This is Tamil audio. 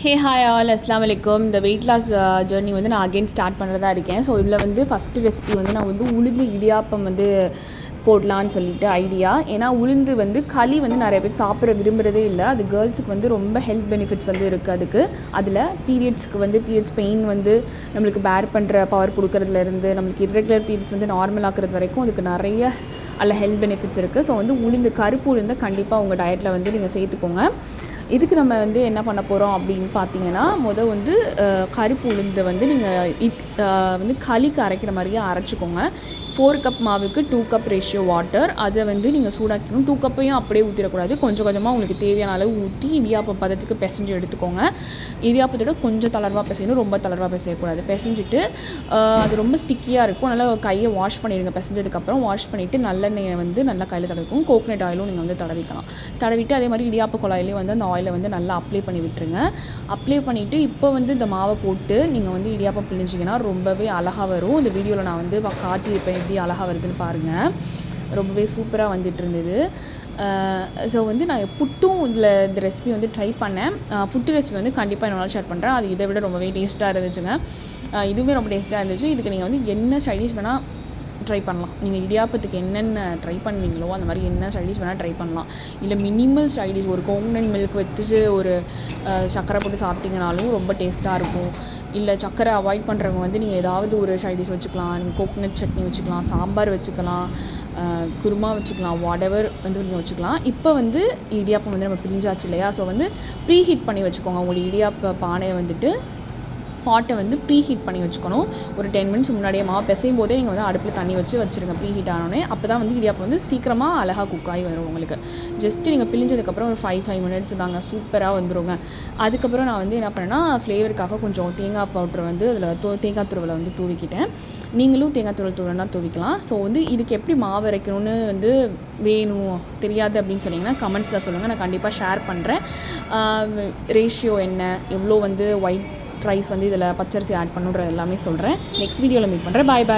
ஹே ஹாய் ஆல் அஸ்லாம் வலைக்கம். இந்த வெயிட் லாஸ் ஜர்னி வந்து நான் அகெயின் ஸ்டார்ட் பண்ணுறதா இருக்கேன். ஸோ இதில் வந்து ஃபஸ்ட்டு ரெசிபி வந்து நான் வந்து உளுந்து இடியாப்பம் வந்து போடலான்னு சொல்லிட்டு ஐடியா. ஏன்னா உளுந்து வந்து களி வந்து நிறைய பேர் சாப்பிட விரும்புகிறதே இல்லை. அது கேர்ள்ஸுக்கு வந்து ரொம்ப ஹெல்த் பெனிஃபிட்ஸ் வந்து இருக்குது. அதுக்கு அதில் பீரியட்ஸ்க்கு வந்து பீரியட்ஸ் பெயின் வந்து நம்மளுக்கு பேர் பண்ணுற பவர் கொடுக்குறதுலேருந்து நம்மளுக்கு இர்ரெகுலர் பீரியட்ஸ் வந்து நார்மல் ஆக்குறது வரைக்கும் அதுக்கு நிறைய அதில் ஹெல்த் பெனிஃபிட்ஸ் இருக்குது. ஸோ வந்து உளுந்து கருப்பு உளுந்தை கண்டிப்பாக உங்கள் டயட்டில் வந்து நீங்கள் சேர்த்துக்கோங்க. இதுக்கு நம்ம வந்து என்ன பண்ண போகிறோம் அப்படின்னு பார்த்தீங்கன்னா, வந்து கருப்பு உளுந்தை வந்து நீங்கள் வந்து களிக்கு அரைக்கிற மாதிரியே அரைச்சிக்கோங்க. 4 கப் மாவுக்கு 2 கப் ரேஷியோ வாட்டர். அதை வந்து நீங்கள் சூடாக்கணும். 2 கப்பையும் அப்படியே ஊற்றிடக்கூடாது. கொஞ்சம் கொஞ்சமாக உங்களுக்கு தேவையான அளவு ஊற்றி இடியாப்பம் பதத்துக்கு பிசைஞ்சு எடுத்துக்கோங்க. இடியாப்பத்தோட கொஞ்சம் தளர்வாக பிசையணும், ரொம்ப தளர்வாக பிசையக்கூடாது. பிசைஞ்சிட்டு அது ரொம்ப ஸ்டிக்கியாக இருக்கும். நல்லா கையை வாஷ் பண்ணிடுங்க. பிசைஞ்சதுக்கப்புறம் வாஷ் பண்ணிவிட்டு நல்லெண்ணெயை வந்து நல்லா கையில் தடவிக்கும். கோகனட் ஆயிலும் நீங்கள் வந்து தடவிக்கலாம். தடவிட்டு அதே மாதிரி இடியாப்ப குழாயிலையும் வந்து அந்த ஆயிலை வந்து நல்லா அப்ளை பண்ணி விட்டுருங்க. அப்ளை பண்ணிவிட்டு இப்போ வந்து இந்த மாவை போட்டு நீங்கள் வந்து இடியாப்பம் பிழிஞ்சிங்கன்னா ரொம்பவே அழகாக வரும். இந்த வீடியோவில் நான் வந்து காட்டியிருப்பேன் எப்படி அழகாக வருதுன்னு பாருங்கள். ரொம்பவே சூப்பராக வந்துட்டு இருந்தது. ஸோ வந்து நான் புட்டும் இதில் இந்த ரெசிபி வந்து ட்ரை பண்ணேன். புட்டு ரெசிபி வந்து கண்டிப்பாக என்னால் ஷேர் பண்ணுறேன். அது இதை விட ரொம்பவே டேஸ்ட்டாக இருந்துச்சுங்க. இதுவுமே ரொம்ப டேஸ்ட்டாக இருந்துச்சு. இதுக்கு நீங்கள் வந்து என்ன சைடிஷ் வேணால் ட்ரை பண்ணலாம். நீங்கள் இடியாப்பத்துக்கு என்னென்ன ட்ரை பண்ணுவீங்களோ அந்த மாதிரி என்ன சைடிஷ் வேணால் ட்ரை பண்ணலாம். இல்லை மினிமல் சைடிஷ் ஒரு கோகனட் மில்க் வச்சுட்டு ஒரு சர்க்கரை போட்டு சாப்பிட்டிங்கனாலும் ரொம்ப டேஸ்ட்டாக இருக்கும். இல்லை சர்க்கரை அவாய்ட் பண்ணுறவங்க வந்து நீங்கள் ஏதாவது ஒரு சைடிஷ் வச்சுக்கலாம். நீங்கள் கோகனட் சட்னி வச்சுக்கலாம், சாம்பார் வச்சுக்கலாம், குருமா வச்சுக்கலாம், வாடெவர் வந்து நீங்கள் வச்சுக்கலாம். இப்போ வந்து இடியாப்பம் வந்து நம்ம பிரிஞ்சாச்சு இல்லையா? ஸோ வந்து ப்ரீ ஹீட் பண்ணி வச்சுக்கோங்க. உங்களுடைய இடியாப்ப பானையை வந்துட்டு பாட்டை வந்து ப்ரீ ஹீட் பண்ணி வச்சுக்கணும். ஒரு 10 மினிட்ஸ் முன்னாடியே மாவு பிசையும் போதே நீங்கள் வந்து அடுப்பில் தண்ணி வச்சு வச்சுருங்க. ப்ரீ ஹீட் ஆனோடனே அப்போ தான் வந்து இடியாப்பம் வந்து சீக்கிரமாக அழகாக குக் ஆகி வரும் உங்களுக்கு. ஜஸ்ட்டு நீங்கள் பிழிஞ்சதுக்கப்புறம் ஒரு 5 மினிட்ஸ் தாங்க, சூப்பராக வந்துடுங்க. அதுக்கப்புறம் நான் வந்து என்ன பண்ணேன்னா, ஃப்ளேவருக்காக கொஞ்சம் தேங்காய் பவுட்ரு வந்து அதில் தேங்காய் துருவலை வந்து தூவிக்கிட்டேன். நீங்களும் தேங்காய் துருவல் தூவினா தூவிக்கலாம். ஸோ வந்து இதுக்கு எப்படி மாவு அரைக்கணும்னு வந்து வேணும் தெரியாது அப்படின்னு சொன்னீங்கன்னா கமெண்ட்ஸில் சொல்லுங்கள். நான் கண்டிப்பாக ஷேர் பண்ணுறேன். ரேஷியோ என்ன, எவ்வளோ வந்து ஒயிட் ரைஸ் வந்து இதில் பச்சரிசி ஆட் பண்ணுறது எல்லாமே சொல்கிறேன். நெக்ஸ்ட் வீடியோவில் மீட் பண்ணுறேன். பாய் பாய்.